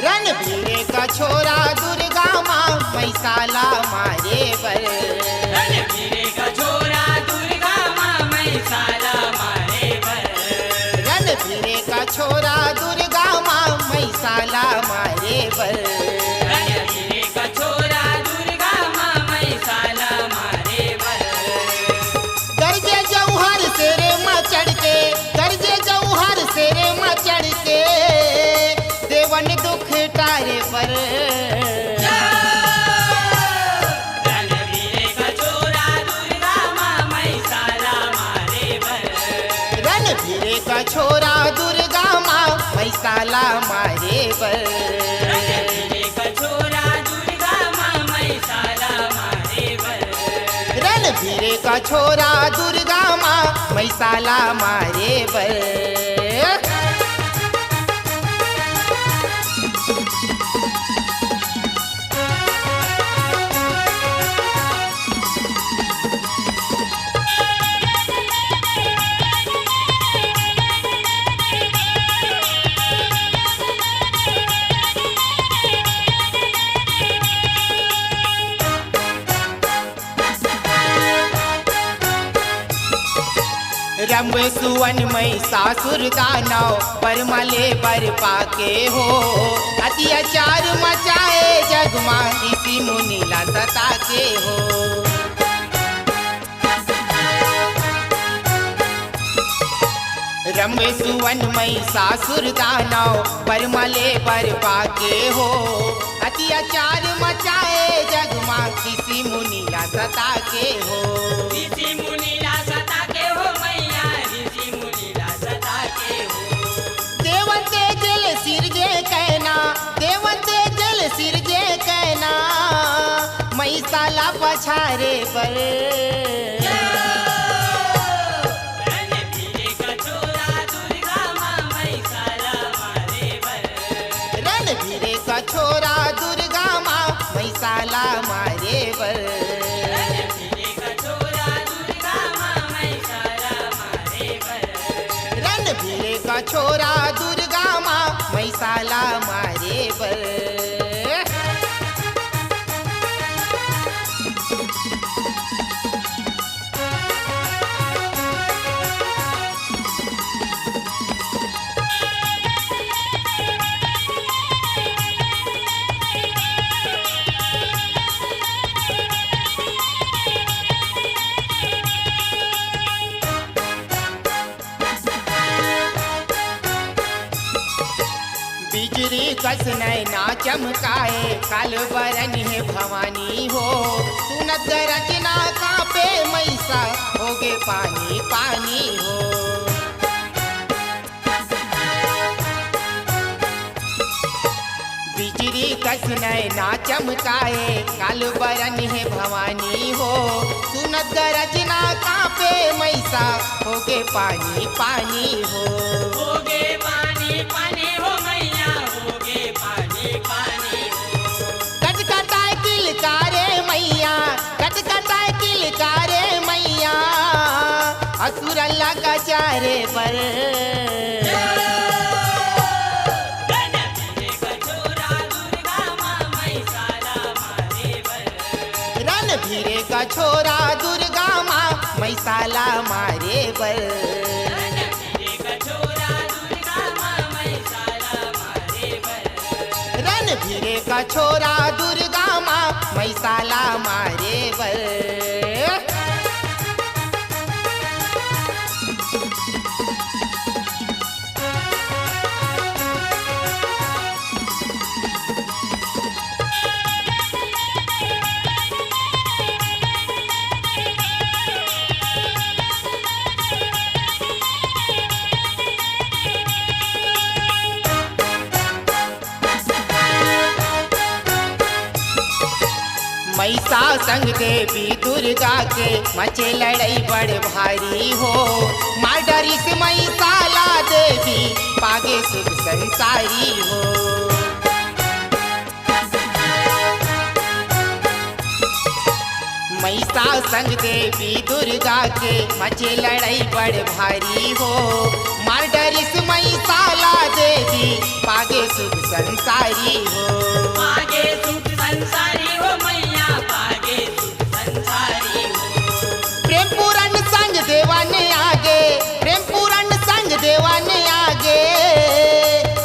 रणभीरे का छोरा दुर्गा माँ मैसाला मारे बर। रणभीरे का छोरा दुर्गा माँ मैसाला मारे बर। रणभीरे का छोरा दुर्गा माँ मैसाला मारे बर। रणभीरे का छोरा दुर्गा माँ मैसाला मारे बर। गर्जे जौहर सेरे माँ चढ़ के, गर्जे जौहर सेरे माँ चढ़ के देवन दुख टारे पर। रणभीरे का छोरा दुर्गा माँ मैसाला मारे बर। रणभीरे का छोरा दुर्गा माँ मैसाला मारे बर। रणभीरे का छोरा दुर्गा माँ मैसाला मारे बर। रणभीरे का छोरा दुर्गा माँ मैसाला मारे बर। रंब सुवन महिषासुर दानव परमले बर पाके हो। अत्याचार मचाए जग माँ ऋषि मुनिला सता के हो। रंब सुवन महिषासुर दानव परमले बर पाके हो। अत्याचार मचाए जग माँ ऋषि मुनिला सता के हो। ऋषि मुनिला सता के हो मैया, ऋषि मुनिला सता के हो। देवते जल सिरजे कहना, देवते जल सिरजे कहना मैसाला पछारे पर। रणभीरे का छोरा दुर्गा माँ मैसाला मारे बर। रणभीरे का छोरा दुर्गा माँ मैसाला मारे बर। रणभीरे का छोरा दुर्गा माँ मैसाला मारे बर। रणभीरे का छोरा दुर्गा माँ मैसाला मारे बर। बिजली कस नैना चमकाए काल बरन है भवानी हो। सुनत रचना कापे मैसा होगे पानी पानी हो। बिजली कस नैना चमकाए काल बरन है भवानी हो। सुनत रचना कापे मैसा होगे पानी पानी हो। होगे पानी पानी हो मैया, होगे पानी पानी हो। कटकटाए किलकारे मैया, कटकटाए किलकारे मैया असुर अल्लाह का चारे पर। रणभीरे का छोरा दुर्गा माँ मैसाला मारे बर। रणभीरे का छोरा दुर्गा माँ मैसाला मारे बर। रणभीरे का छोरा दुर्गा माँ मैसाला मारे बर। रणभीरे का छोरा दुर्गा माँ मैसाला मारे बर। महिषा संग देवी दुर्गा के मचे लड़ाई बड़ भारी हो। माँ डरी से महिषाला देवी पागे सुख संसारी हो। महिषा संग देवी दुर्गा के मचे लड़ाई बड़ भारी हो। माँ डरी से महिषाला देवी पागे सुख संसारी हो। पागे सुख संसारी हो मैया पागे सुख संसारी हो। प्रेम पुराण संग देवाने आगे, प्रेम पुराण संग देवाने आगे,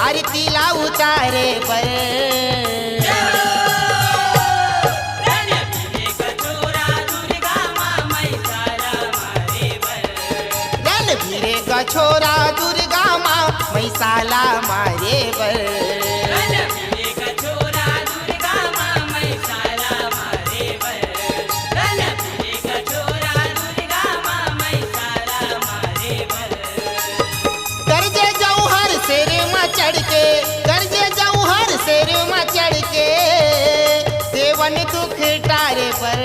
आरतीला उतारे पर छोरा दुर्गा माँ मैसाला मारे बर। रणवीर का छोरा दुर्गा माँ मैसाला मारे बर। रणवीर का छोरा दुर्गा माँ मैसाला मारे बर। गर्जे जौहर शेर में चढ़ के, गर्जे जौहर शेर में चढ़ के, देवन दुख टारे पर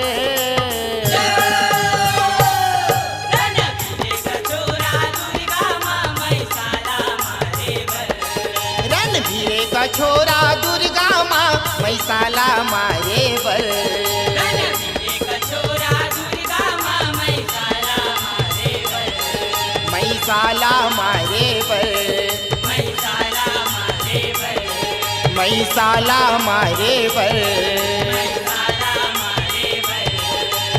छोरा दुर्गा माँ मैसाला मारे बर। रणवीर का छोरा दुर्गा माँ मैसाला मारे बर। मैसाला मारे बर। मैसाला मारे बर। मैसाला मारे बर। मैसाला मारे बर।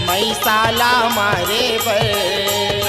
मैसाला मारे बर।